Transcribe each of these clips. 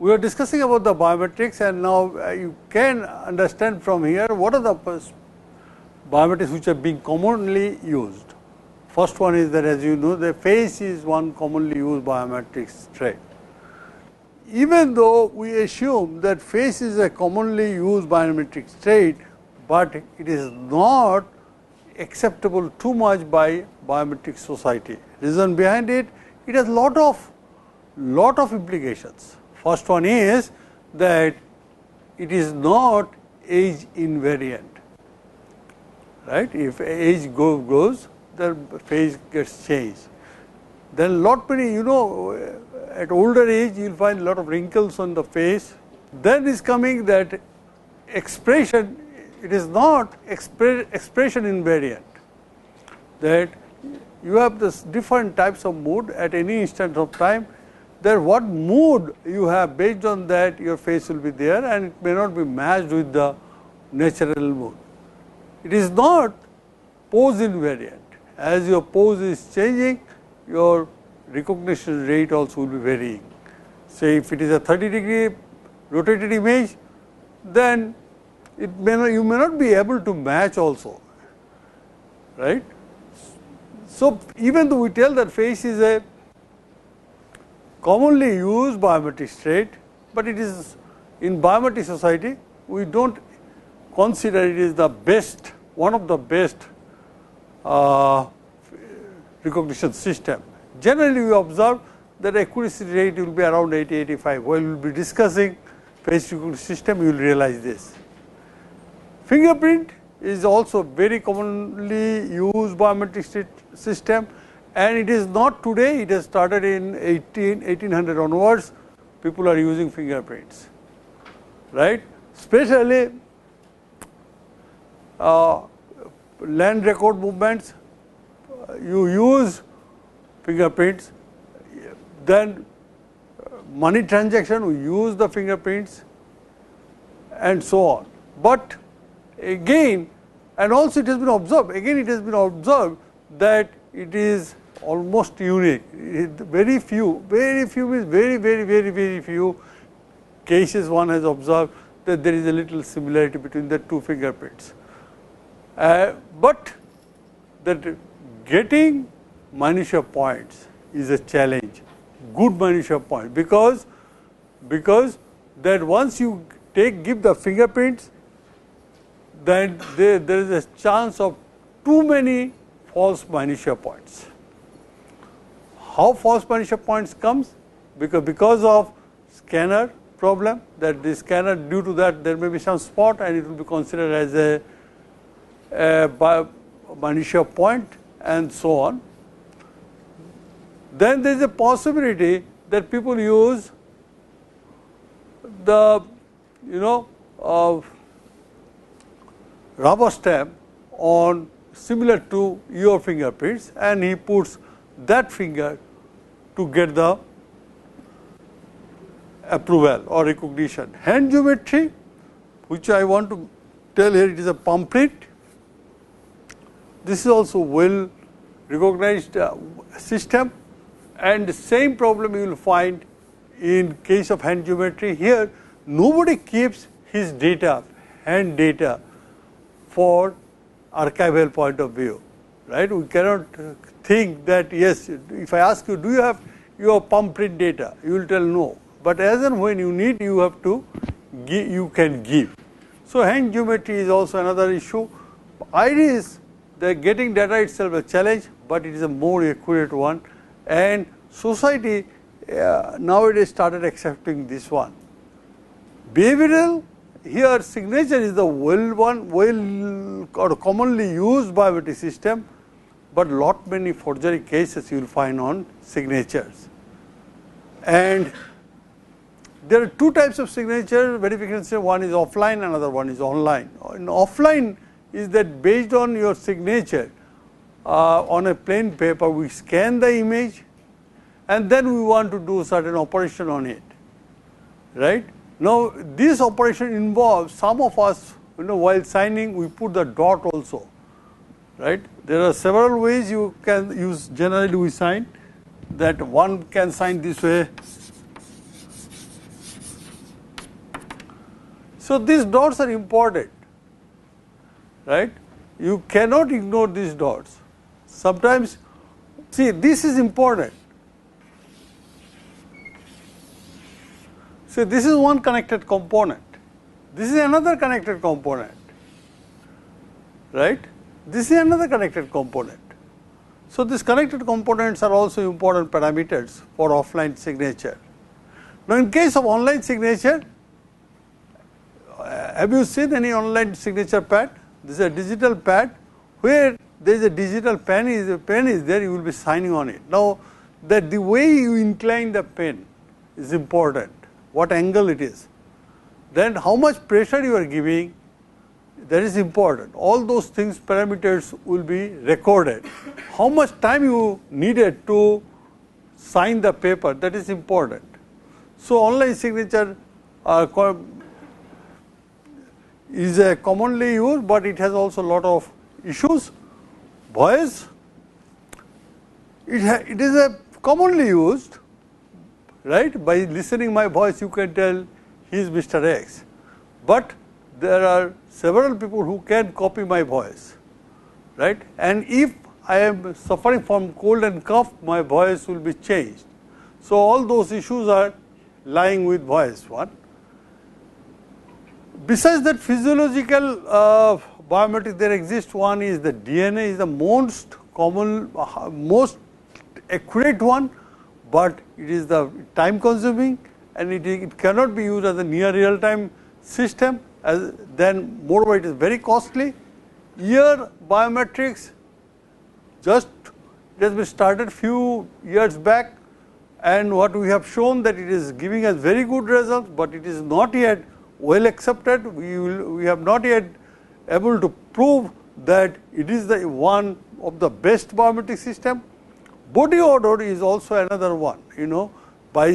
we are discussing about the biometrics, and now you can understand from here what are the biometrics which are being commonly used. First one is that, as you know, the face is one commonly used biometrics trait. Even though we assume that face is a commonly used biometric trait, but it is not acceptable too much by biometric society. Reason behind it, it has lot of implications. First one is that it is not age invariant, right. If age goes, the face gets changed. Then lot many, at older age you will find a lot of wrinkles on the face. Then is coming that expression, it is not expression invariant, that you have this different types of mood at any instant of time. That what mood you have, based on that your face will be there, and it may not be matched with the natural mood. It is not pose invariant. As your pose is changing, your recognition rate also will be varying. Say if it is a 30-degree rotated image, then it may not, you may not be able to match also, right. So, even though we tell that face is a commonly used biometric trait, but it is in biometric society we do not consider it is the best, one of the best recognition system. Generally we observe that accuracy rate will be around 80-85. While we will be discussing face recognition system, you will realize this. Fingerprint is also very commonly used biometric system, and it is not today, it has started in 1800 onwards, people are using fingerprints, right. Especially land record movements, you use fingerprints, then money transaction we use the fingerprints and so on. But again, and also it has been observed, again it has been observed that it is almost unique. Very few means very few cases one has observed that there is a little similarity between the two fingerprints. But that getting minutia points is a challenge, good minutia point, because that once you give the fingerprints, then there is a chance of too many false minutia points. How false minutia points comes? Because of scanner problem, that the scanner, due to that there may be some spot and it will be considered as a minutia point and so on. Then there is a possibility that people use the rubber stamp on similar to your fingerprints, and he puts that finger to get the approval or recognition. Hand geometry, which I want to tell here, it is a palm print. This is also well recognized system, and the same problem you will find in case of hand geometry. Here nobody keeps his data, hand data, for archival point of view, right. We cannot think that, yes, if I ask you, do you have your palm print data, you will tell no, but as and when you need, you have to give, you can give. So hand geometry is also another issue. Idea is that getting data itself a challenge, but it is a more accurate one, and society nowadays started accepting this one. Behavioral, here signature is the well or commonly used biometric system, but lot many forgery cases you will find on signatures. And there are two types of signature verification, one is offline, another one is online. In offline is that based on your signature on a plain paper, we scan the image and then we want to do certain operation on it, right. Now this operation involves, some of us, while signing we put the dot also, right. There are several ways you can use, generally we sign, that one can sign this way, So, these dots are important, right. You cannot ignore these dots. Sometimes, see, this is important. So, this is one connected component, this is another connected component, right. This is another connected component. So, these connected components are also important parameters for offline signature. Now, in case of online signature, have you seen any online signature pad? This is a digital pad where there is a digital pen is there, you will be signing on it. Now, that the way you incline the pen is important, what angle it is, then how much pressure you are giving, that is important. All those things, parameters will be recorded. How much time you needed to sign the paper, that is important. So, online signature is a commonly used, but it has also a lot of issues. Voice, it is a commonly used, right. By listening my voice, you can tell he is Mr. X, but there are several people who can copy my voice, right. And if I am suffering from cold and cough, my voice will be changed. So, all those issues are lying with voice one. Besides that physiological biometric, there exists one is the DNA is the most common, most accurate one, but it is the time consuming and it cannot be used as a near real time system, then moreover it is very costly. Here biometrics just it has been started few years back, and what we have shown that it is giving us very good results, but it is not yet well accepted. We have not yet able to prove that it is the one of the best biometric system. Body odor is also another one, by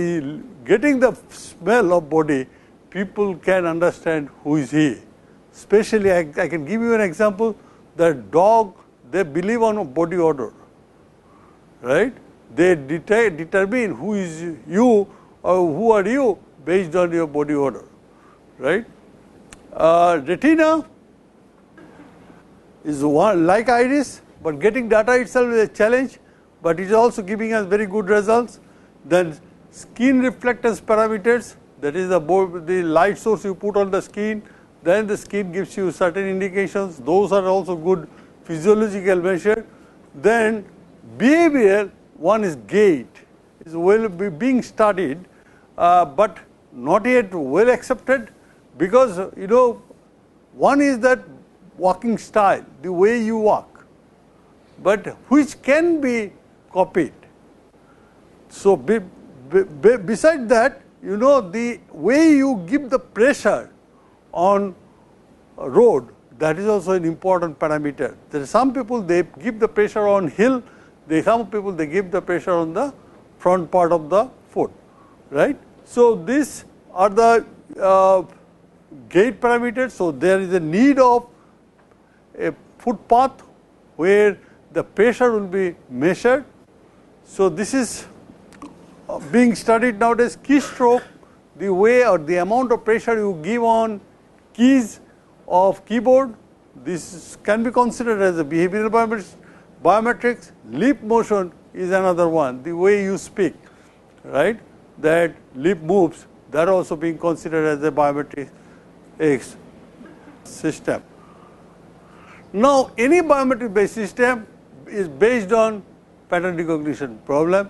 getting the smell of body, people can understand who is he. Especially I can give you an example, the dog, they believe on body odor, right. They determine who is you or who are you based on your body odor, right. Retina is one like iris, but getting data itself is a challenge, but it is also giving us very good results. Then skin reflectance parameters, that is the light source you put on the skin, then the skin gives you certain indications, those are also good physiological measure. Then behavior, one is gait, is well being studied, but not yet well accepted, because one is that walking style, the way you walk, but which can be copied. So, beside that, the way you give the pressure on a road, that is also an important parameter. There are some people they give the pressure on hill, some people they give the pressure on the front part of the foot, right. So, these are the gait parameters. So, there is a need of a footpath where the pressure will be measured. So, this is being studied nowadays. Keystroke, the way or the amount of pressure you give on keys of keyboard, this can be considered as a behavioral biometrics. Lip motion is another one, the way you speak, right, that lip moves, that also being considered as a biometric system. Now, any biometric based system is based on pattern recognition problem,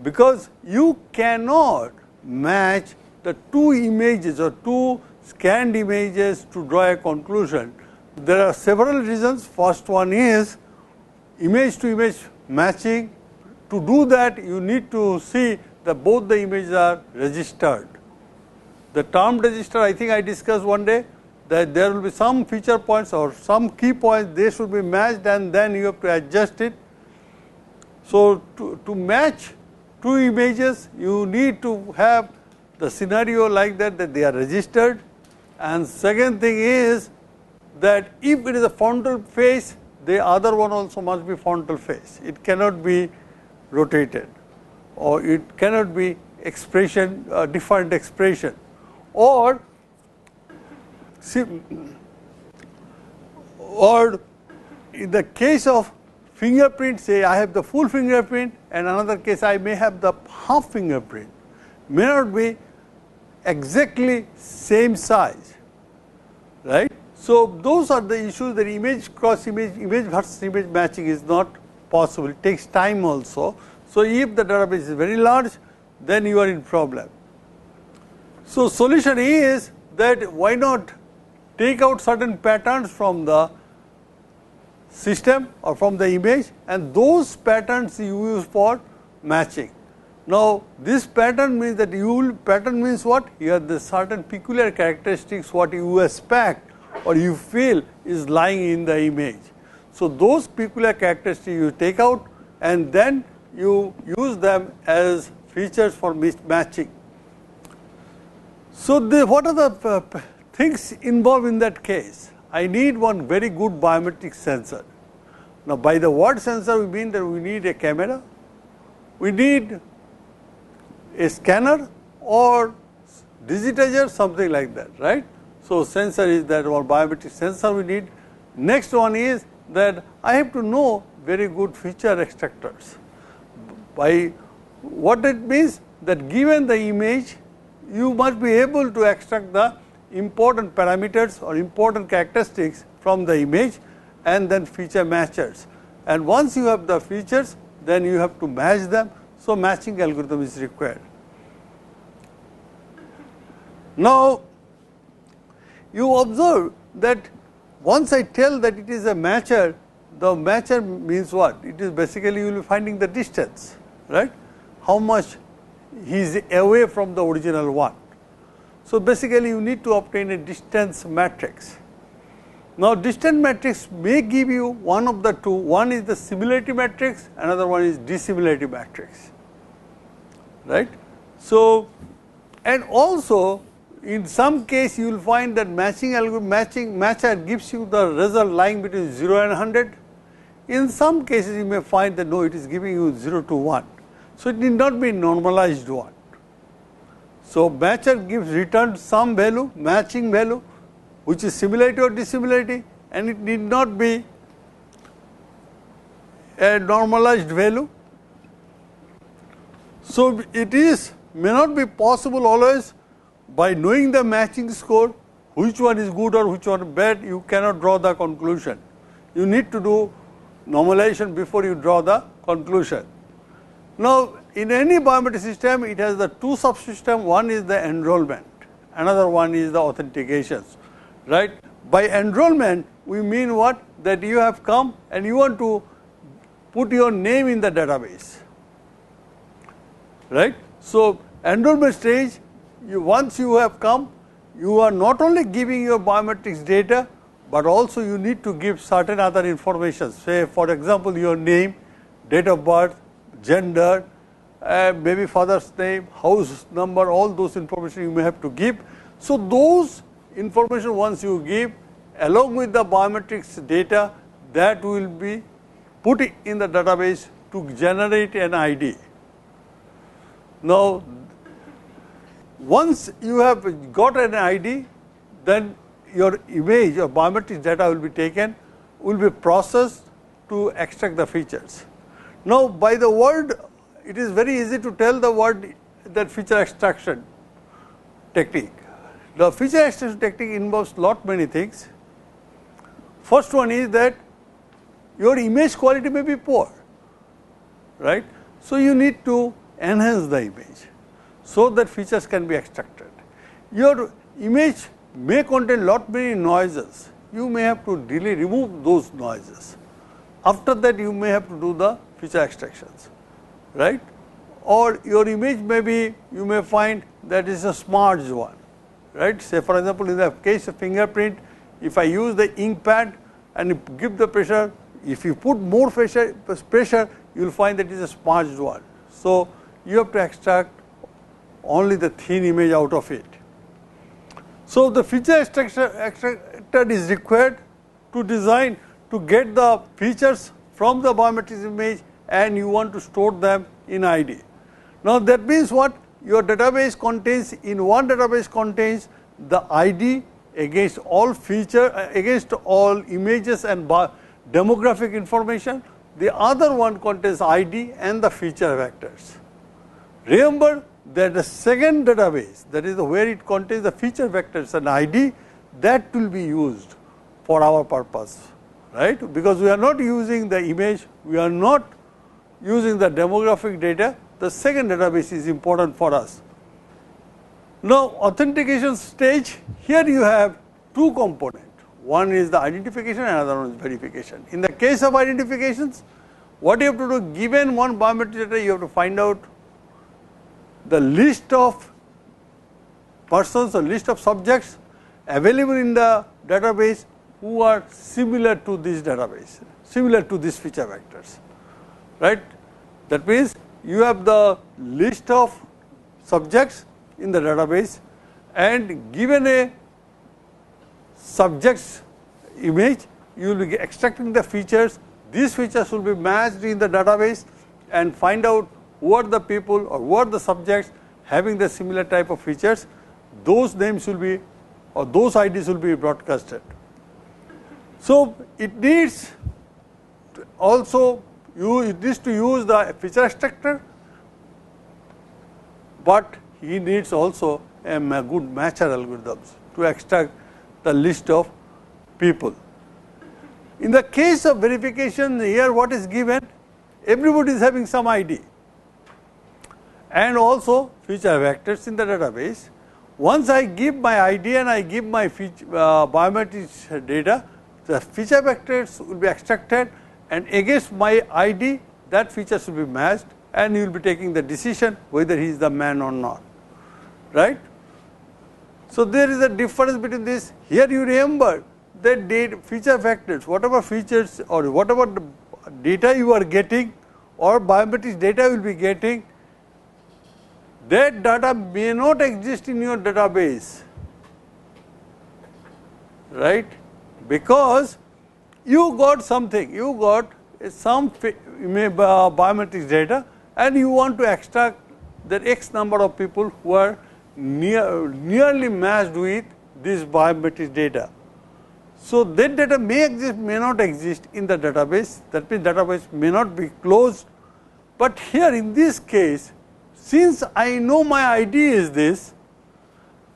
because you cannot match the two images or two scanned images to draw a conclusion. There are several reasons. First one is image to image matching. To do that, you need to see that both the images are registered. The term register, I think I discussed one day, that there will be some feature points or some key points, they should be matched, and then you have to adjust it. So, to match two images, you need to have the scenario like that they are registered. And second thing is that if it is a frontal face, the other one also must be frontal face. It cannot be rotated, or it cannot be expression, different expression. Or or in the case of fingerprint, say I have the full fingerprint, and another case I may have the half fingerprint, may not be exactly same size, right. So, those are the issues that image cross image, image versus image matching is not possible, it takes time also. So, if the database is very large, then you are in problem. So, solution is that why not take out certain patterns from the system or from the image, and those patterns you use for matching. Now, this pattern means that pattern means what? Here the certain peculiar characteristics what you expect or you feel is lying in the image. So, those peculiar characteristics you take out and then you use them as features for matching. So, what are the things involved in that case? I need one very good biometric sensor. Now, by the word sensor we mean that we need a camera, we need a scanner or digitizer, something like that, right. So, sensor is that or biometric sensor we need. Next one is that I have to know very good feature extractors. By what it means that given the image, you must be able to extract the important parameters or important characteristics from the image and then feature matchers. And once you have the features, then you have to match them. So, matching algorithm is required. Now, you observe that once I tell that it is a matcher, the matcher means what? It is basically you will be finding the distance, right, how much he is away from the original one. So, basically you need to obtain a distance matrix. Now, distance matrix may give you one of the two, one is the similarity matrix, another one is dissimilarity matrix, right. So, and also in some case you will find that matcher gives you the result lying between 0 and 100. In some cases you may find that no, it is giving you 0 to 1. So, it need not be normalized one. So, matcher returns some value, matching value, which is similarity or dissimilarity, and it need not be a normalized value. So, it may not be possible always by knowing the matching score, which one is good or which one is bad, you cannot draw the conclusion. You need to do normalization before you draw the conclusion. Now, in any biometric system, it has the two subsystems, one is the enrollment, another one is the authentications, right. By enrollment, we mean what? That you have come and you want to put your name in the database, right. So, enrollment stage, once you have come, you are not only giving your biometrics data, but also you need to give certain other information, say for example, your name, date of birth, gender, maybe father's name, house number, all those information you may have to give. So, those information once you give along with the biometrics data, that will be put in the database to generate an ID. Now, once you have got an ID, then your image or biometric data will be taken, will be processed to extract the features. Now, by the word, it is very easy to tell the word that feature extraction technique. The feature extraction technique involves many things. First one is that your image quality may be poor, right. So, you need to enhance the image, so that features can be extracted. Your image may contain many noises, you may have to really remove those noises. After that, you may have to do the feature extractions, right. Or your image may be, you may find that is a smudged one, right. Say for example, in the case of fingerprint, if I use the ink pad and give the pressure, if you put more pressure, you will find that it is a smudged one. So, you have to extract only the thin image out of it. So, the feature extractor is required to design to get the features from the biometric image, and you want to store them in ID. Now, that means what? Your database contains, in one database contains the ID against all against all images and demographic information. The other one contains ID and the feature vectors. Remember that the second database, that is where it contains the feature vectors and ID, that will be used for our purpose, right, because we are not using the image, we are not using the demographic data. The second database is important for us. Now, authentication stage, here you have two components. One is the identification and another one is verification. In the case of identifications, what you have to do, given one biometric data, you have to find out the list of persons or list of subjects available in the database who are similar to this database, similar to these feature vectors, right. That means, you have the list of subjects in the database, and given a subject's image, you will be extracting the features. These features will be matched in the database and find out who are the people or who are the subjects having the similar type of features. Those names will be, or those IDs will be broadcasted. So, it needs also it needs to use the feature extractor, but he needs also a good matcher algorithms to extract the list of people. In the case of verification, here what is given, everybody is having some ID and also feature vectors in the database. Once I give my ID and I give my biometrics data, the feature vectors will be extracted, and against my ID that features will be matched, and you will be taking the decision whether he is the man or not, right. So, there is a difference between this. Here you remember that feature vectors, whatever features or whatever data you are getting or biometrics data will be getting, that data may not exist in your database, right, because you got something, you got some biometrics data and you want to extract the X number of people who are nearly matched with this biometric data. So, that data may exist, may not exist in the database, that means database may not be closed, but here in this case, since I know my ID is this,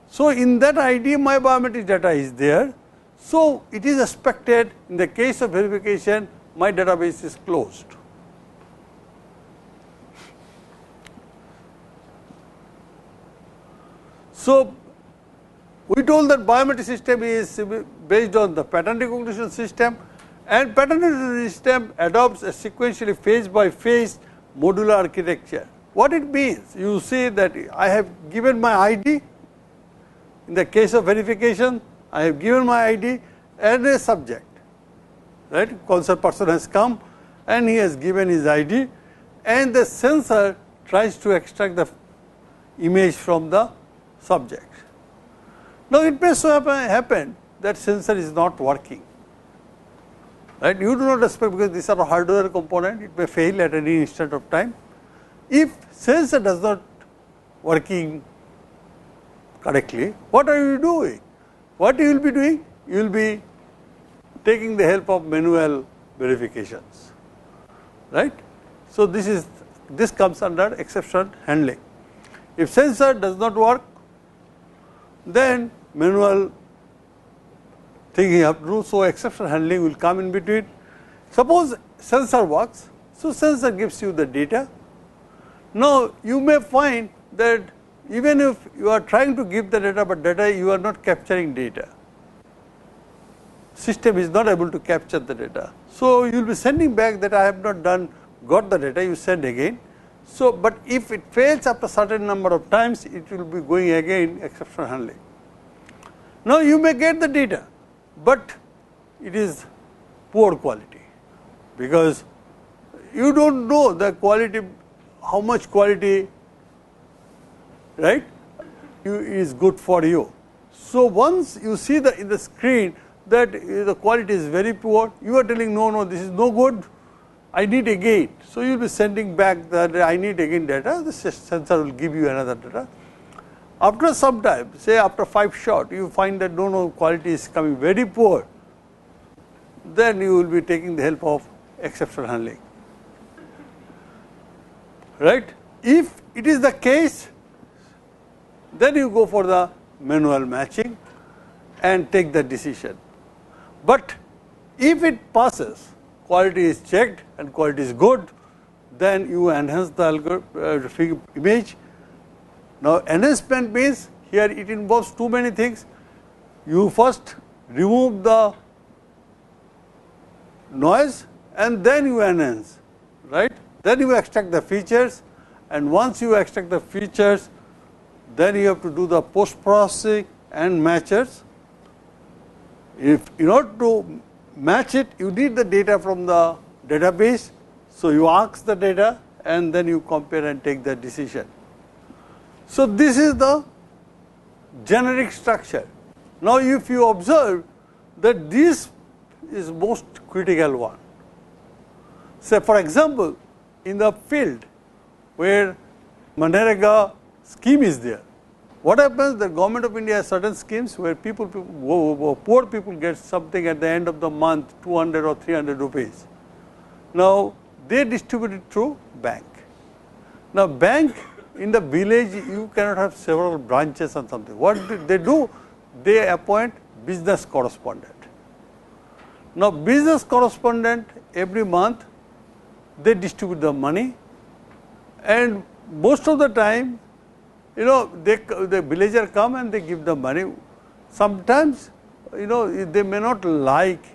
so in that ID my biometric data is there. So, it is expected in the case of verification my database is closed. So, we told that biometric system is based on the pattern recognition system, and pattern recognition system adopts a sequentially phase by phase modular architecture. What it means? You see that I have given my ID, in the case of verification I have given my ID and a subject, right, concerned person has come and he has given his ID, and the sensor tries to extract the image from the subject. Now, it may so happen that sensor is not working, right. You do not expect, because these are hardware component, it may fail at any instant of time. If sensor does not working correctly, what are you doing? What you will be doing? You will be taking the help of manual verifications, right. So, this comes under exception handling. If sensor does not work, then manual thing you have to do. So, exception handling will come in between. Suppose sensor works, so sensor gives you the data. Now, you may find that even if you are trying to give the data, but data you are not capturing data, system is not able to capture the data. So, you will be sending back that I have not got the data, you send again. So, but if it fails after certain number of times, it will be going again exception handling. Now, you may get the data, but it is poor quality, because you do not know the quality, how much quality, right, is good for you. So, once you see in the screen that the quality is very poor, you are telling no, this is no good, I need again. So, you will be sending back that I need again data, the sensor will give you another data. After some time, say after 5 shots, you find that no, quality is coming very poor, then you will be taking the help of exception handling, right. If it is the case, then you go for the manual matching and take the decision. But if it passes, quality is checked and quality is good, then you enhance the image. Now, enhancement means here it involves too many things. You first remove the noise and then you enhance, right. Then you extract the features, and once you extract the features, then you have to do the post processing and matches. If in order to match it, you need the data from the database. So, you ask the data and then you compare and take the decision. So, this is the generic structure. Now, if you observe that this is most critical one. Say for example, in the field where Manrega scheme is there, what happens? The government of India has certain schemes where poor people get something at the end of the month, 200 or 300 rupees. Now, they distribute it through bank. Now, bank in the village, you cannot have several branches or something. What they do? They appoint business correspondent. Now, business correspondent every month they distribute the money, and most of the time, the villager come and they give the money. Sometimes, they may not like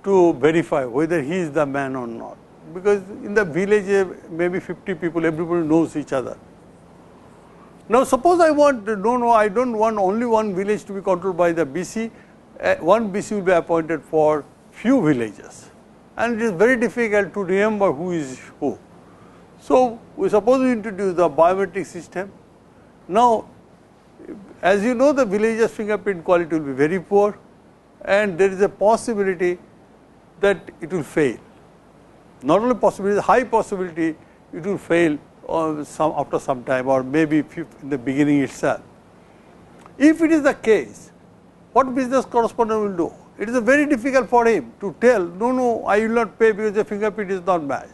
to verify whether he is the man or not, because in the village maybe 50 people, everybody knows each other. Now, suppose I want, no, I do not want only one village to be controlled by the BC, one BC will be appointed for few villages, and it is very difficult to remember who is who. So, we suppose we introduce the biometric system. Now, as you know, the villagers' fingerprint quality will be very poor, and there is a possibility that it will fail. Not only possibility, high possibility it will fail after some time, or maybe in the beginning itself. If it is the case, what business correspondent will do? It is very difficult for him to tell, no, I will not pay because the fingerprint is not matched.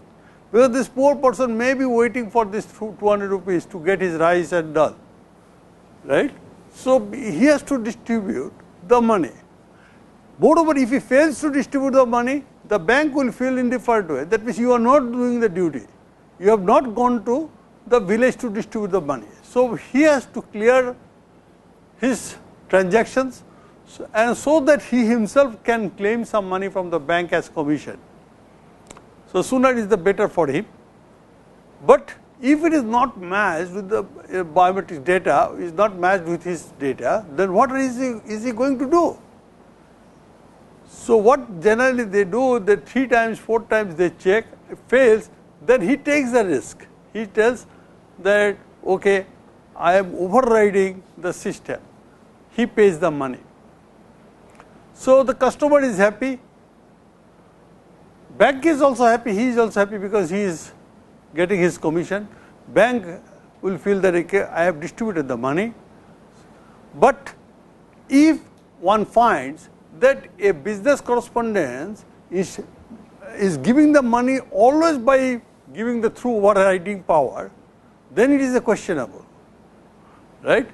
Because this poor person may be waiting for this 200 rupees to get his rice and dal, right. So, he has to distribute the money. Moreover, if he fails to distribute the money, the bank will feel indifferent to it. That means, you are not doing the duty. You have not gone to the village to distribute the money. So, he has to clear his transactions, and so that he himself can claim some money from the bank as commission. So, sooner is the better for him. But if it is not matched with the biometric data, is not matched with his data, then what is he going to do? So, what generally they do, that 3 times, 4 times they check, if fails, then he takes the risk. He tells that, okay, I am overriding the system. He pays the money. So, the customer is happy, bank is also happy, he is also happy because he is getting his commission. Bank will feel that, okay, I have distributed the money. But if one finds that a business correspondent is giving the money always by giving the through overriding power, then it is a questionable, right.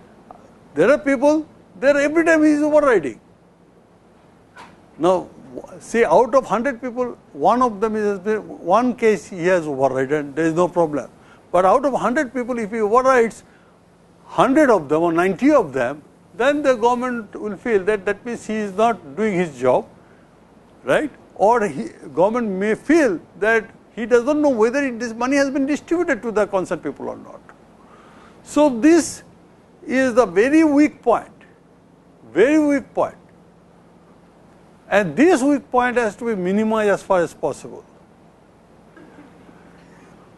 There are people, there every time he is overriding. Now, say out of 100 people, one of them is, one case he has overridden, there is no problem. But out of 100 people, if he overrides 100 of them or 90 of them, then the government will feel that means he is not doing his job, right. Or government may feel that he does not know whether this money has been distributed to the concerned people or not. So, this is the very weak point, very weak point, and this weak point has to be minimized as far as possible.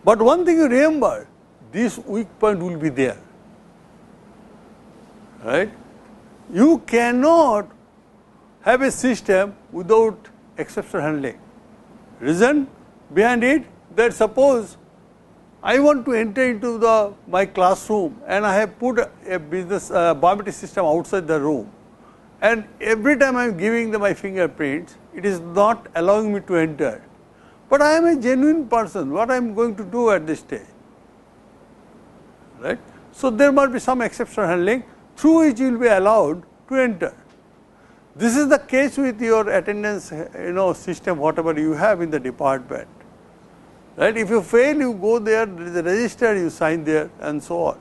But one thing you remember, this weak point will be there, right. You cannot have a system without exception handling. Reason behind it, that suppose I want to enter into my classroom and I have put a business biometric system outside the room, and every time I am giving my fingerprints, it is not allowing me to enter. But I am a genuine person, what I am going to do at this stage, right. So, there must be some exception handling through which you will be allowed to enter. This is the case with your attendance system, whatever you have in the department, right. If you fail, you go there, there is a register, you sign there and so on.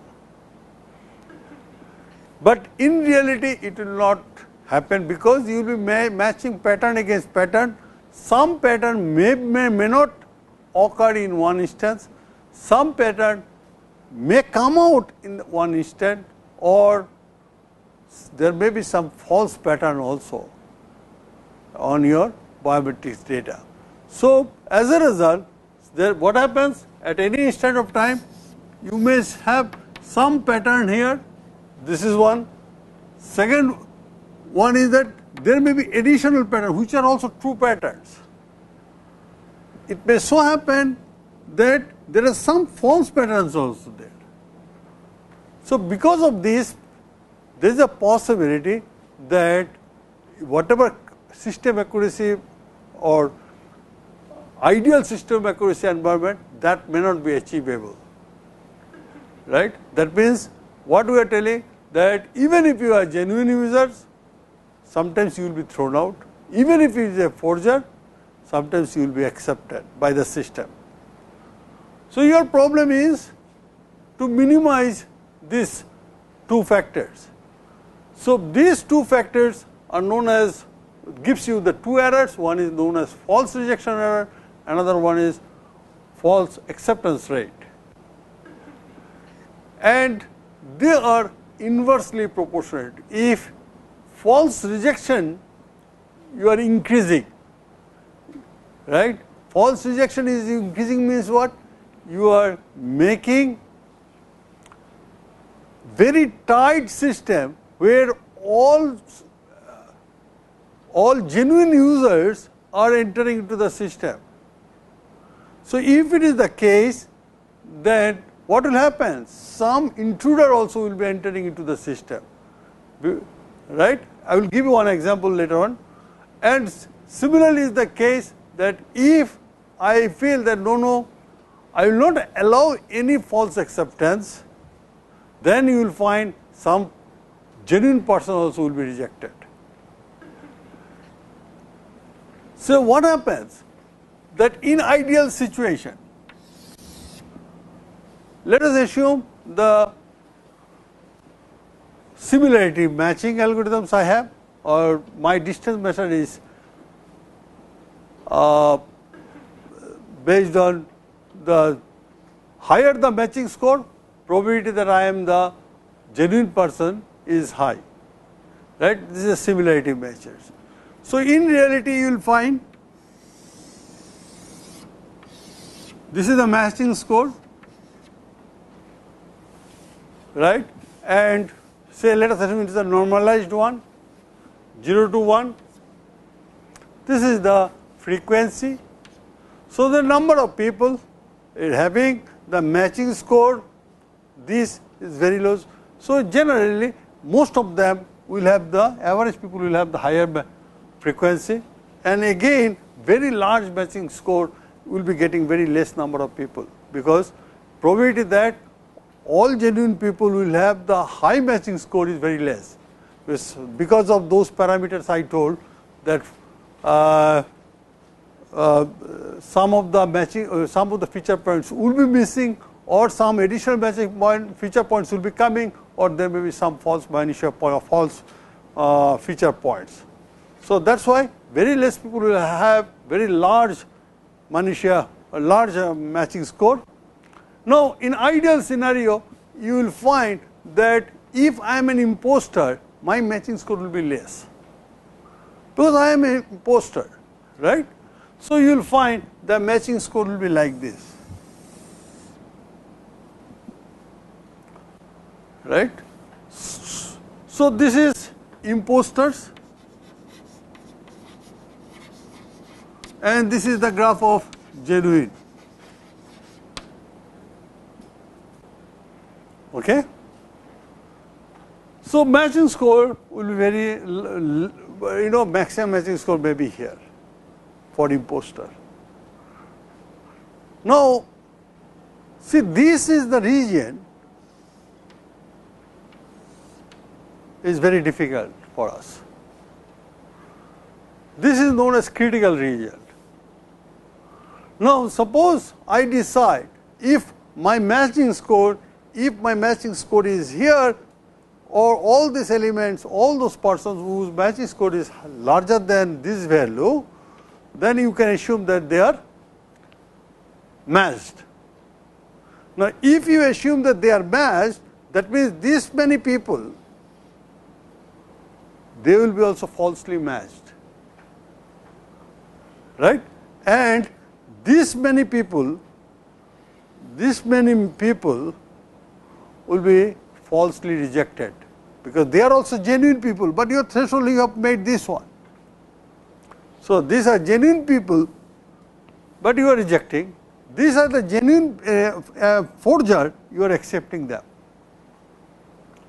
But in reality, it will not happen, because you will be matching pattern against pattern. Some pattern may not occur in one instance, some pattern may come out in one instant, or there may be some false pattern also on your biometrics data. So, as a result, what happens at any instant of time, you may have some pattern here, this is one. Second one is that there may be additional pattern which are also true patterns. It may so happen that there are some false patterns also there. So, because of this, there is a possibility that whatever system accuracy or ideal system accuracy environment, that may not be achievable, right. That means, what we are telling, that even if you are genuine users, sometimes you will be thrown out, even if it is a forger, sometimes you will be accepted by the system. So, your problem is to minimize these two factors. So, these two factors are known as, gives you the two errors, one is known as false rejection error, another one is false acceptance rate, and they are inversely proportionate. If false rejection you are increasing, right, false rejection is increasing means what? You are making very tight system where all genuine users are entering into the system. So, if it is the case, then what will happen? Some intruder also will be entering into the system, right. I will give you one example later on. And similarly is the case that if I feel that no, I will not allow any false acceptance, then you will find some genuine person also will be rejected. So, what happens? That in ideal situation, let us assume the similarity matching algorithms I have, or my distance method is based on the higher the matching score, probability that I am the genuine person is high, right. This is a similarity measures. So, in reality you will find this is the matching score, right, and say let us assume it is a normalized one, 0 to 1, this is the frequency. So, the number of people having the matching score, this is very low. So, generally most of them will have the average people will have the higher frequency, and again very large matching score will be getting very less number of people, because probability that all genuine people will have the high matching score is very less, because of those parameters I told that some of the matching some of the feature points will be missing, or some additional matching feature points will be coming, or there may be some false minutia or false feature points. So, that is why very less people will have very large minutia, a large matching score. Now, in ideal scenario, you will find that if I am an imposter, my matching score will be less, because I am an imposter, right. So, you will find the matching score will be like this, right. So, this is imposters, and this is the graph of genuine. Okay. So, matching score will be very, maximum matching score may be here for imposter. Now, see, this is the region is very difficult for us. This is known as critical region. Now, suppose I decide if my matching score is here, or all these elements, all those persons whose matching score is larger than this value, then you can assume that they are matched. Now, if you assume that they are matched, that means this many people, they will be also falsely matched, right? And this many people will be falsely rejected, because they are also genuine people, but your threshold you have made this one. So, these are genuine people, but you are rejecting. These are the genuine forger, you are accepting them,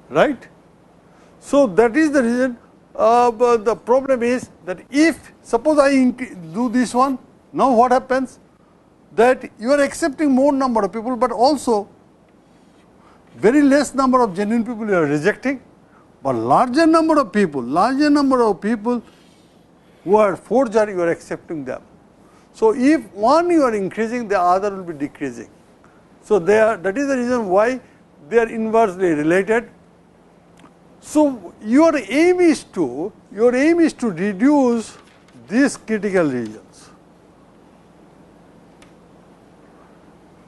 right. So, that is the reason, but the problem is that if suppose I do this one, now what happens, that you are accepting more number of people, but also very less number of genuine people you are rejecting, but larger number of people who are forger, you are accepting them. So, if one you are increasing, the other will be decreasing. So, that is the reason why they are inversely related. So, your aim is to reduce these critical regions,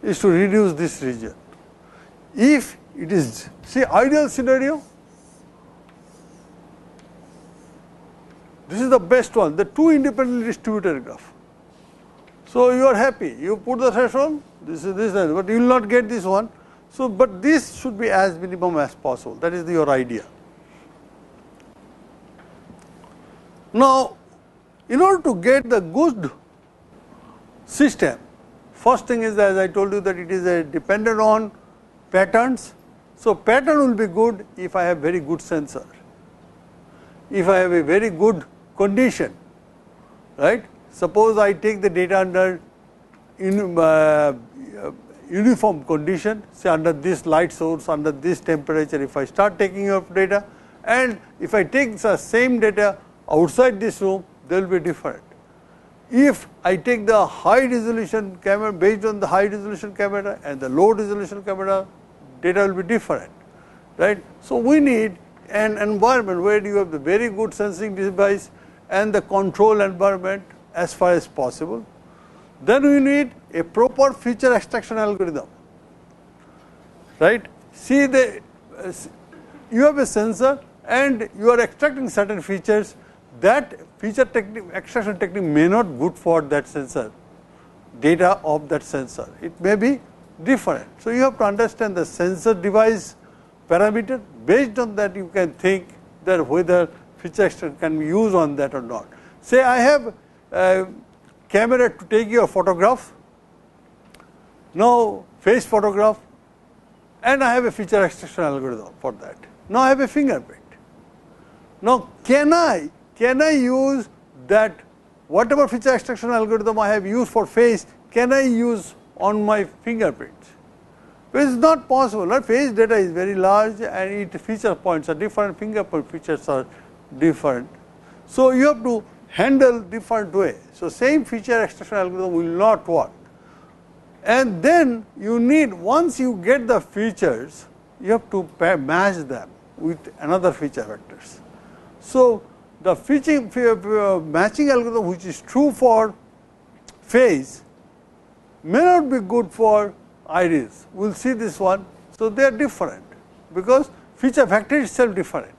this region. If it is, see, ideal scenario, this is the best one, the two independently distributed graph. So, you are happy, you put the threshold, this is this, but you will not get this one. So, but this should be as minimum as possible, that is your idea. Now, in order to get the good system, first thing is, as I told you, that it is dependent on patterns. So, pattern will be good if I have very good sensor, if I have a very good condition, right. Suppose I take the data under uniform condition, say under this light source, under this temperature, if I start taking your data, and if I take the same data outside this room, they will be different. If I take the high resolution camera, based on the high resolution camera and the low resolution camera, data will be different, right. So, we need an environment where you have the very good sensing device and the control environment as far as possible. Then we need a proper feature extraction algorithm, right. See, you have a sensor and you are extracting certain features, that feature extraction technique may not good for that sensor, data of that sensor, it may be different. So, you have to understand the sensor device parameter, based on that you can think that whether feature extraction can be used on that or not. Say I have a camera to take your photograph, now face photograph, and I have a feature extraction algorithm for that. Now, I have a fingerprint. Now, can I use that whatever feature extraction algorithm I have used for face, can I use on my fingerprints? It is not possible. Right? Face data is very large and its feature points are different, fingerprint features are different. So, you have to handle different way. So, same feature extraction algorithm will not work. And then you need, once you get the features, you have to match them with another feature vectors. So, the matching algorithm which is true for face may not be good for iris. We will see this one. So, they are different because feature vector itself different.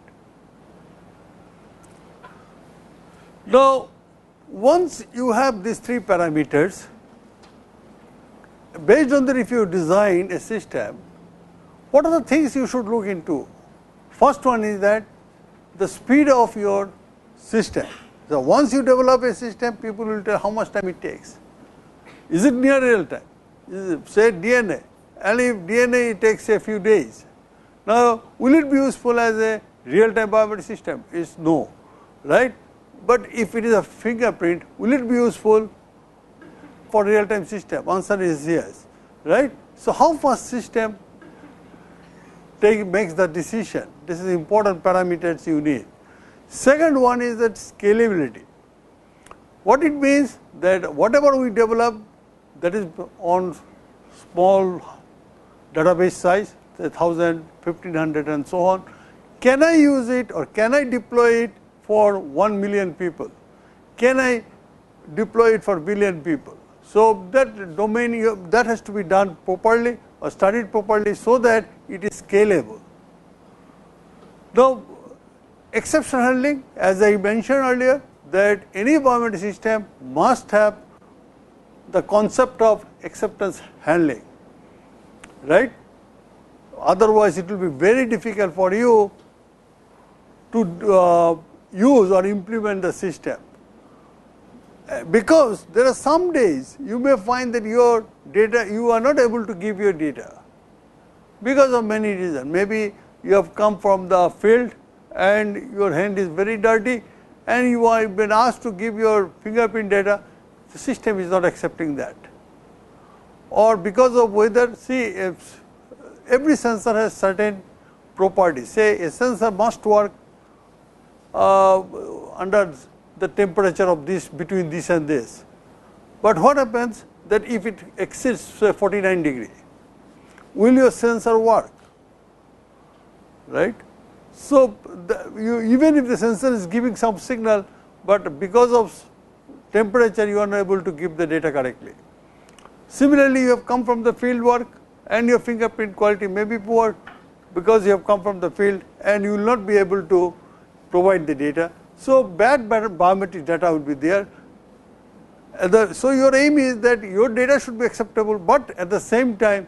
Now, once you have these three parameters, based on that if you design a system, what are the things you should look into? First one is that the speed of your system. So, once you develop a system, people will tell how much time it takes. Is it near real time? Is it, say DNA, and if DNA it takes a few days, Now, will it be useful as a real time biometric system? Is no, right. But if it is a fingerprint, will it be useful for real time system? Answer is yes, right. So, how fast system makes the decision? This is important parameters you need. Second one is that scalability. What it means that whatever we develop, that is on small database size, say 1000, 1500 and so on, can I use it or can I deploy it for 1 million people? Can I deploy it for billion people? So, that domain that has to be done properly or studied properly, so that it is scalable. Now, exception handling, as I mentioned earlier, that any biometric system must have the concept of acceptance handling, right. Otherwise, it will be very difficult for you to use or implement the system, because there are some days you may find that your data, you are not able to give your data because of many reasons. Maybe you have come from the field and your hand is very dirty and you have been asked to give your fingerprint data, the system is not accepting that. Or because of weather, see, if every sensor has certain properties. Say a sensor must work under the temperature of this, between this and this. But what happens that if it exceeds say 49 degree, will your sensor work, right? So, even if the sensor is giving some signal, but because of temperature you are not able to give the data correctly. Similarly, you have come from the field work and your fingerprint quality may be poor because you have come from the field and you will not be able to provide the data. So, bad biometric data will be there. So, your aim is that your data should be acceptable, but at the same time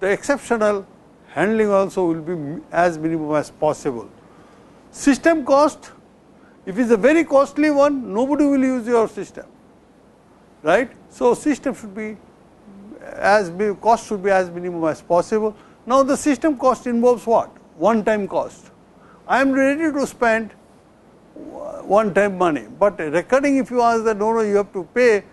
the exceptional handling also will be as minimum as possible. System cost, if it is a very costly one, nobody will use your system, right. So, system should be cost should be as minimum as possible. Now, the system cost involves what? One time cost. I am ready to spend one time money, but recurring, if you ask that no, you have to pay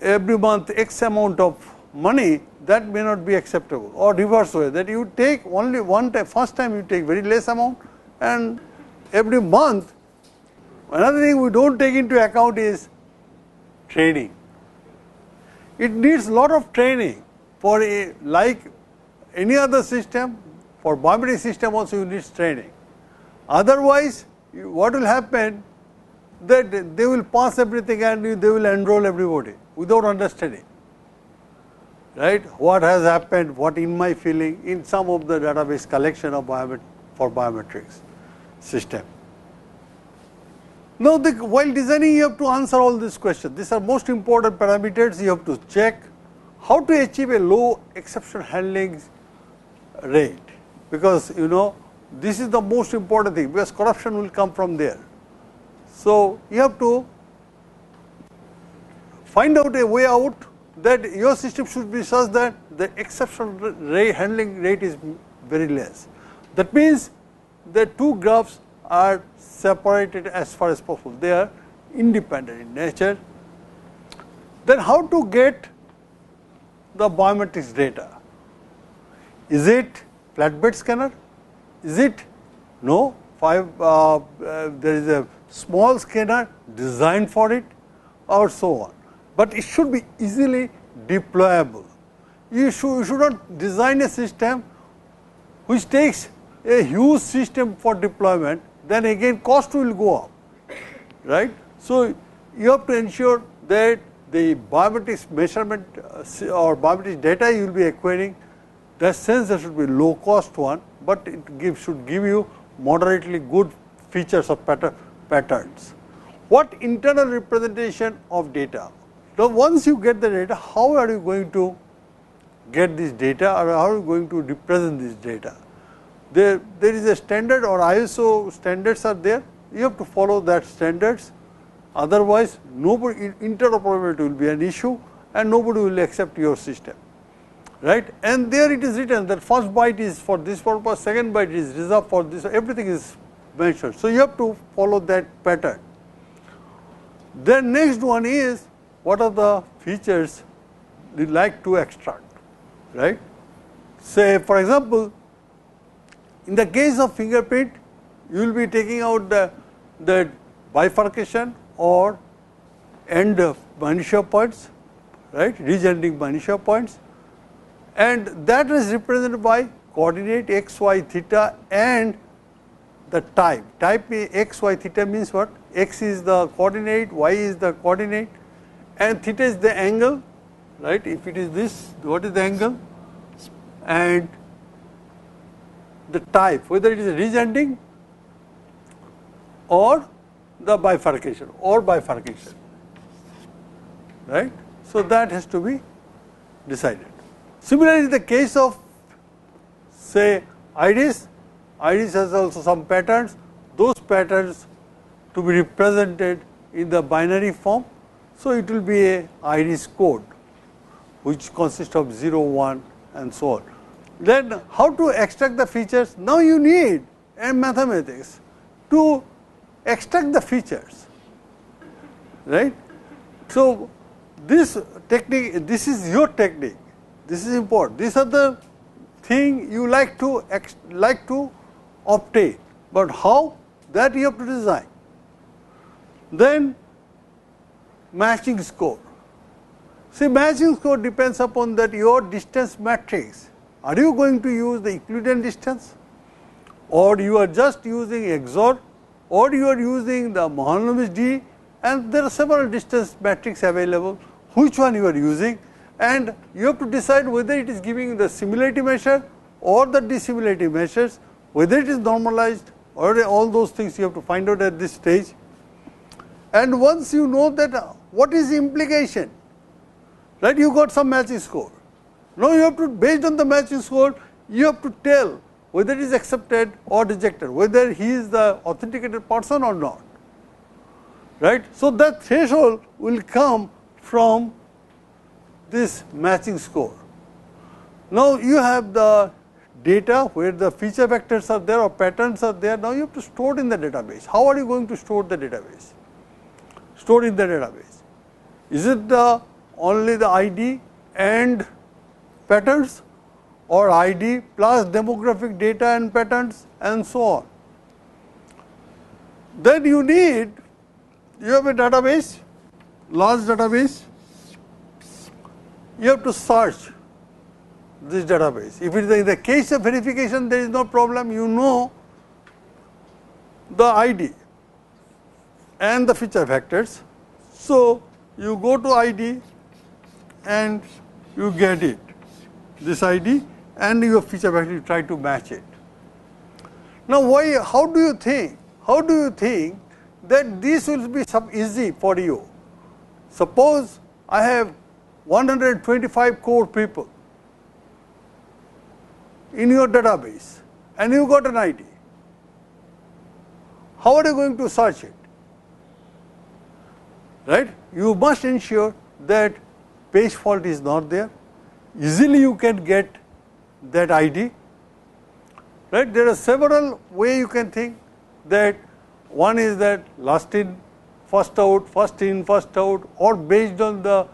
every month X amount of money, that may not be acceptable, or reverse way, that you take only one time, first time you take very less amount and every month. Another thing we do not take into account is training. It needs lot of training for like any other system. For biometric system also you need training. Otherwise, what will happen that they will pass everything and they will enroll everybody without understanding, right, what has happened, what in my feeling in some of the database collection of for biometrics system. Now, while designing you have to answer all these questions. These are most important parameters you have to check. How to achieve a low exception handling rate, because you know this is the most important thing, because corruption will come from there. So, you have to find out a way out that your system should be such that the exception handling rate is very less. That means the two graphs are separated as far as possible, they are independent in nature. Then how to get the biometrics data? Is it flatbed scanner? Is it no? There is a small scanner designed for it, or so on. But it should be easily deployable. You should not design a system which takes a huge system for deployment, then again cost will go up, right. So, you have to ensure that the biometrics measurement or biometrics data you will be acquiring, that sensor should be low cost one, but it should give you moderately good features of patterns. What internal representation of data? Now, once you get the data, how are you going to get this data, or how are you going to represent this data? There is a standard or ISO standards are there, you have to follow that standards, otherwise nobody, interoperability will be an issue and nobody will accept your system. right, and there it is written that first byte is for this purpose, second byte is reserved for this, everything is mentioned. So, you have to follow that pattern. Then next one is what are the features you like to extract, right. Say for example, in the case of fingerprint, you will be taking out the bifurcation or end of minutia points, right, ridge-ending minutia points, and that is represented by coordinate x, y, theta and the type. Type x, y, theta means what? X is the coordinate, y is the coordinate and theta is the angle, right. If it is this, what is the angle? And the type, whether it is ridge-ending or the bifurcation right. So, that has to be decided. Similarly, in the case of say iris has also some patterns, those patterns to be represented in the binary form. So, it will be a iris code which consists of 0, 1 and so on. Then how to extract the features? Now, you need a mathematics to extract the features, right. So, this technique, this is your technique, this is important, these are the thing you like to obtain, but how, that you have to design. Then matching score. See, matching score depends upon that your distance matrix. Are you going to use the Euclidean distance, or you are just using XOR, or you are using the Mahalanobis D, and there are several distance matrix available, which one you are using, and you have to decide whether it is giving the similarity measure or the dissimilarity measures, whether it is normalized or all those things you have to find out at this stage. And once you know that what is the implication, right, you got some matching score. Now, you have to, based on the matching score, you have to tell whether it is accepted or rejected, whether he is the authenticated person or not, right. So, that threshold will come from this matching score. Now, you have the data where the feature vectors are there or patterns are there. Now, you have to store it in the database. How are you going to store the database? Store in the database. Is it only the ID and patterns, or ID plus demographic data and patterns and so on? Then you have a database, large database, you have to search this database. If it is in the case of verification, there is no problem, you know the ID and the feature vectors. So, you go to ID and you get it, this ID and your feature vector, you try to match it. Now, why? How do you think that this will be easy for you? Suppose I have 125 core people in your database and you got an ID. How are you going to search it? Right? You must ensure that page fault is not there. Easily you can get that ID. Right? There are several ways you can think that. One is that last in, first out, first in, first out, or based on the,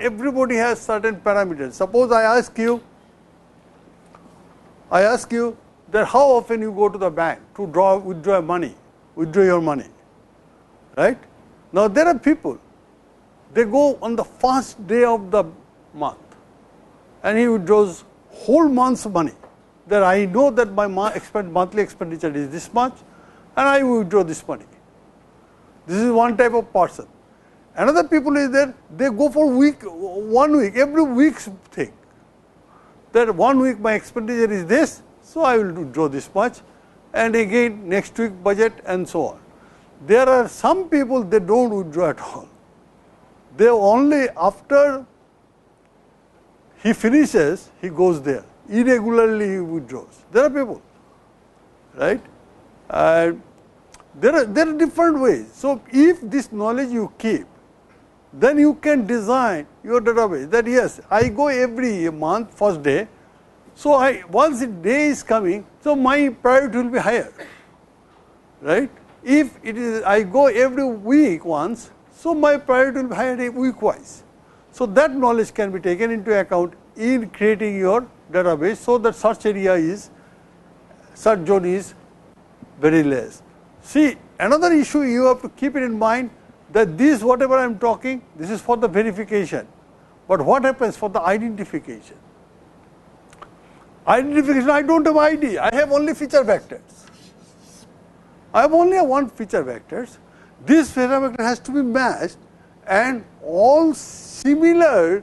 everybody has certain parameters. Suppose I ask you that how often you go to the bank to withdraw your money, right? Now, there are people, they go on the first day of the month and he withdraws whole month's money, that I know that my monthly expenditure is this much and I withdraw this money. This is one type of person. Another people is there, they go for 1 week, every week's thing, that 1 week my expenditure is this, so I will withdraw this much, and again next week budget and so on. There are some people, they don't withdraw at all. They only after he finishes, he goes there. Irregularly he withdraws. There are people, right? There are different ways. So, if this knowledge you keep, then you can design your database that yes, I go every month first day. So, once the day is coming, so my priority will be higher, right. If it is I go every week once, so my priority will be higher week wise. So, that knowledge can be taken into account in creating your database. So, that search area is search zone is very less. See, another issue you have to keep it in mind that this whatever I am talking, this is for the verification, but what happens for the identification? Identification, I do not have ID, I have only feature vectors. I have only one feature vectors. This feature vector has to be matched, and all similar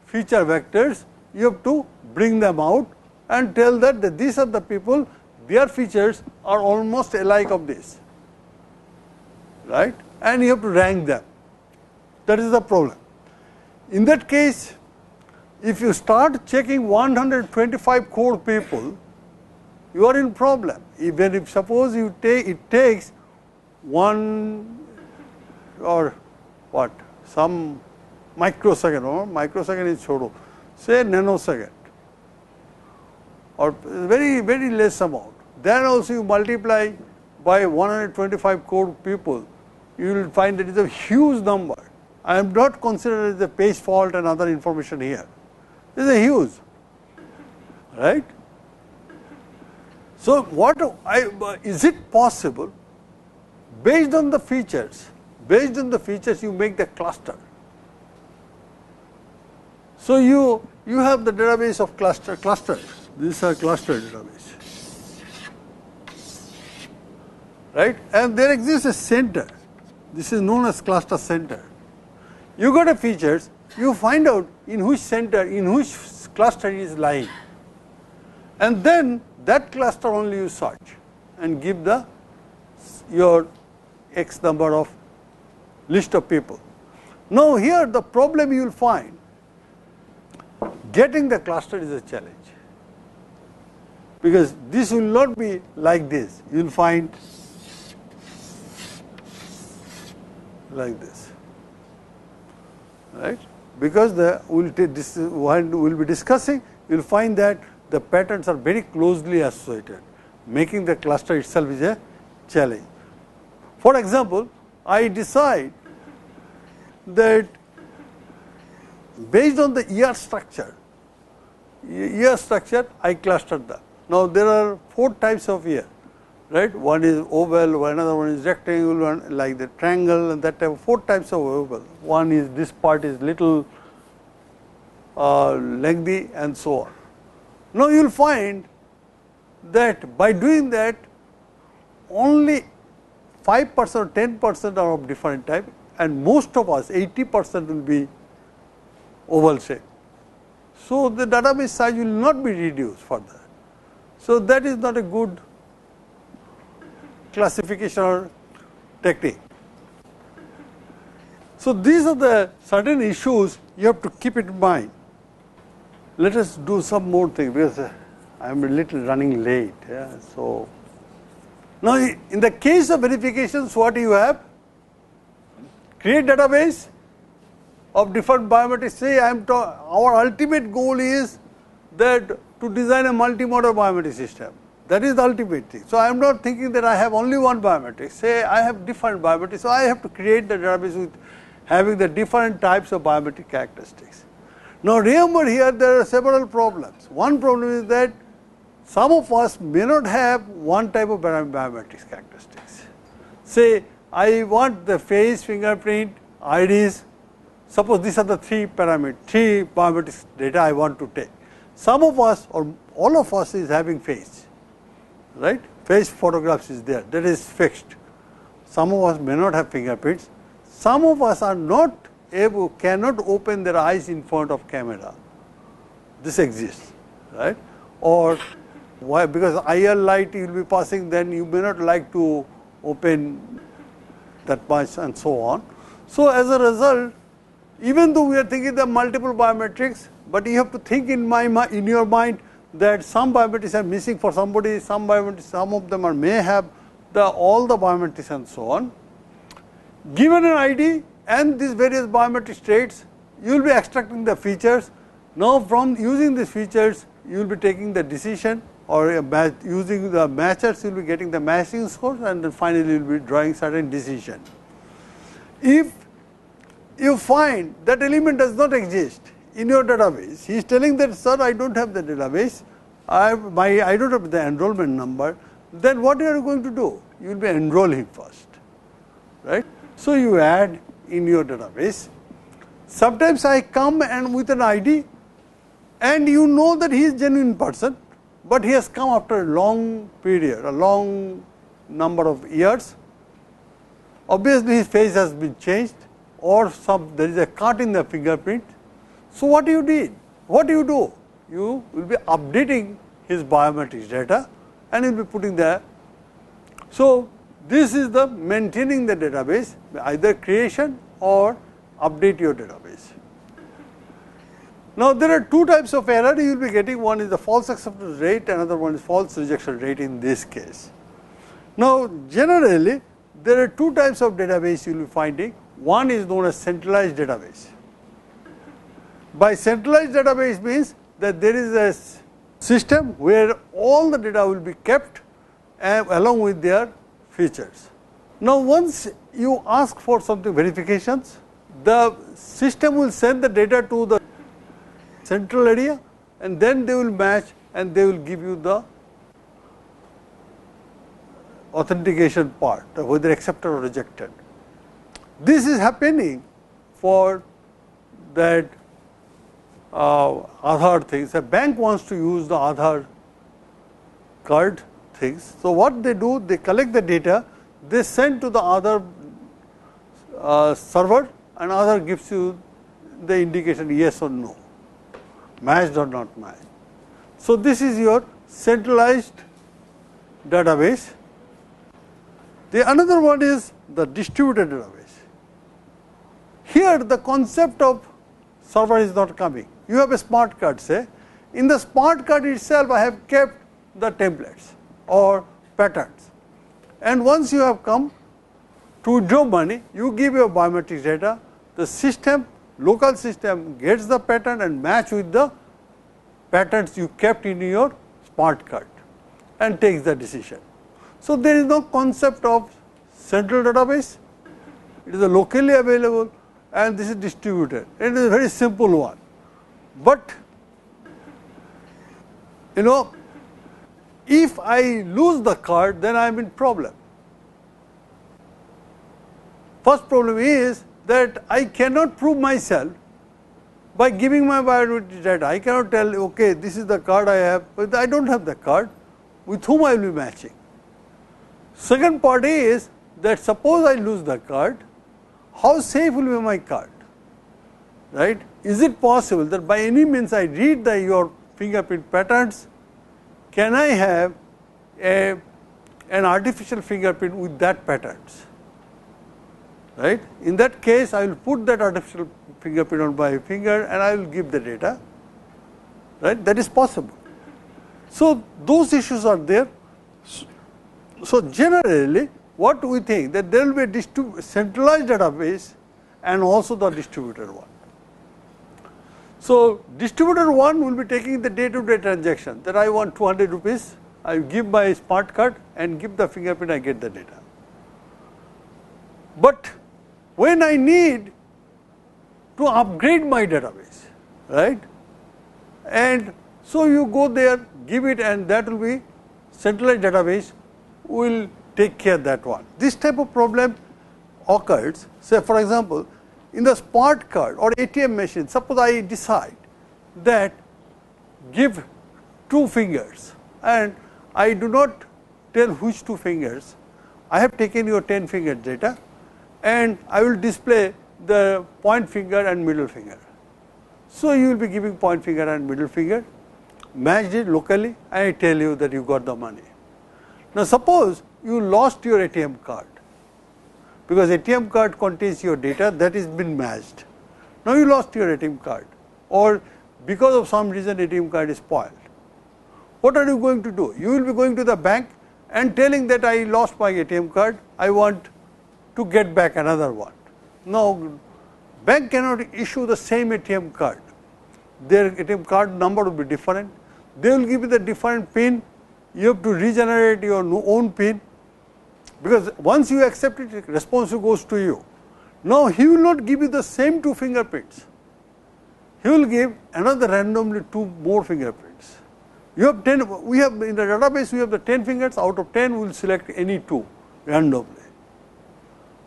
feature vectors you have to bring them out and tell that these are the people, their features are almost alike of this, right, and you have to rank them. That is the problem. In that case, if you start checking 125 crore people, you are in problem. Even if suppose you take, it takes one or what, some microsecond, or microsecond is chhodo, say nanosecond, or very, very less amount. Then also you multiply by 125 crore people, you will find that it is a huge number. I am not considering the page fault and other information here. It is a huge, right. So, what is it possible based on the features? Based on the features, you make the cluster. So, you have the database of clusters. These are cluster database, right? And there exists a center. This is known as cluster center. You got a features. You find out in which center, in which cluster it is lying, and then that cluster only you search and give the your X number of list of people. Now, here the problem you will find, getting the cluster is a challenge, because this will not be like this. You will find like this, right? Because this one we will be discussing, you will find that the patterns are very closely associated, making the cluster itself is a challenge. For example, I decide that based on the year structure, I clustered them. Now, there are 4 types of year, right? One is oval, another one is rectangle, one like the triangle, and that type of 4 types of oval. One is this part is little lengthy and so on. Now, you will find that by doing that only 5% or 10% are of different type, and most of us 80% will be oval shape. So, the database size will not be reduced further. So, that is not a good classification or technique. So, these are the certain issues you have to keep it in mind. Let us do some more things, because I am a little running late. Yeah. So, now in the case of verifications, what you have? Create database of different biometrics. Say our ultimate goal is that to design a multimodal biometric system. That is the ultimate thing. So, I am not thinking that I have only one biometric. Say I have different biometrics. So, I have to create the database with having the different types of biometric characteristics. Now, remember here there are several problems. One problem is that some of us may not have one type of biometric characteristics. Say I want the face, fingerprint, IDs. Suppose these are the 3 biometric data I want to take. Some of us or all of us is having face, right? Face photographs is there, that is fixed. Some of us may not have fingerprints. Some of us are not cannot open their eyes in front of camera. This exists, right? Or why? Because IR light you will be passing, then you may not like to open that much and so on. So, as a result, even though we are thinking the multiple biometrics, but you have to think in your mind that some biometrics are missing for somebody, some of them may have all the biometrics and so on. Given an ID, and these various biometric traits, you will be extracting the features. Now, from using these features, you will be taking the decision, or using the matchers, you will be getting the matching scores, and then finally you will be drawing certain decision. If you find that element does not exist in your database, he is telling that, sir, I do not have the database, I do not have the enrollment number, then what you are going to do? You will be enroll him first, right. So, you add in your database. Sometimes I come and with an ID, and you know that he is genuine person, but he has come after a long period, a long number of years. Obviously, his face has been changed, or there is a cut in the fingerprint. So, what you did? What you do? You will be updating his biometrics data, and you will be putting there. So, this is the maintaining the database, either creation or update your database. Now, there are two types of error you will be getting. One is the false acceptance rate, another one is false rejection rate in this case. Now, generally there are two types of database you will be finding. One is known as centralized database. By centralized database means that there is a system where all the data will be kept along with their features. Now, once you ask for something verifications, the system will send the data to the central area, and then they will match and they will give you the authentication part, whether accepted or rejected. This is happening for that Aadhaar things. A bank wants to use the Aadhaar card things. So, what they do, they collect the data, they send to the Aadhaar server, and Aadhaar gives you the indication yes or no, matched or not matched. So, this is your centralized database. The another one is the distributed database. Here the concept of server is not coming. You have a smart card, say. In the smart card itself, I have kept the templates or patterns. And once you have come to withdraw money, you give your biometric data, the system, local system gets the pattern and match with the patterns you kept in your smart card and takes the decision. So, there is no concept of central database, it is a locally available, and this is distributed. It is a very simple one, but if I lose the card, then I am in problem. First problem is that I cannot prove myself by giving my biometric data. I cannot tell, okay, this is the card I have, but I do not have the card, with whom I will be matching. Second part is that suppose I lose the card, how safe will be my card, right? Is it possible that by any means I read your fingerprint patterns, can I have an artificial fingerprint with that patterns, right? In that case, I will put that artificial fingerprint on my finger and I will give the data, right? That is possible. So, those issues are there. So, generally what we think that there will be a centralized database and also the distributed one. So, distributed one will be taking the day-to-day transaction, that I want 200 rupees, I give my smart card and give the fingerprint, I get the data. But when I need to upgrade my database, right, and so you go there, give it, and that will be centralized database will take care of that one. This type of problem occurs, say for example, in the smart card or ATM machine, suppose I decide that give 2 fingers and I do not tell which 2 fingers, I have taken your 10 finger data and I will display the point finger and middle finger. So, you will be giving point finger and middle finger, matched it locally, and I tell you that you got the money. Now, suppose you lost your ATM card, because ATM card contains your data that is been matched. Now, you lost your ATM card, or because of some reason ATM card is spoiled. What are you going to do? You will be going to the bank and telling that I lost my ATM card, I want to get back another one. Now, bank cannot issue the same ATM card. Their ATM card number will be different. They will give you the different PIN. You have to regenerate your own PIN, because once you accept it, responsive goes to you. Now, he will not give you the same 2 fingerprints. He will give another randomly 2 more fingerprints. You have 10, we have in the database, we have the 10 fingers, out of 10 we will select any 2 randomly,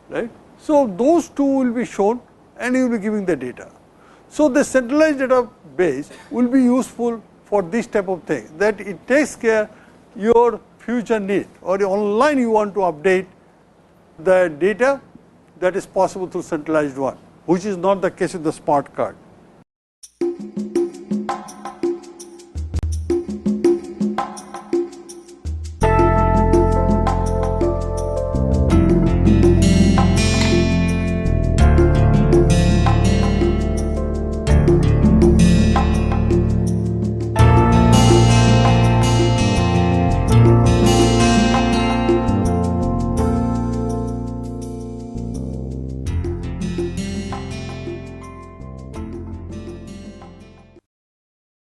right. So, those 2 will be shown and you will be giving the data. So, the centralized database will be useful for this type of thing, that it takes care your future need, or online you want to update the data, that is possible through centralized one, which is not the case with the smart card.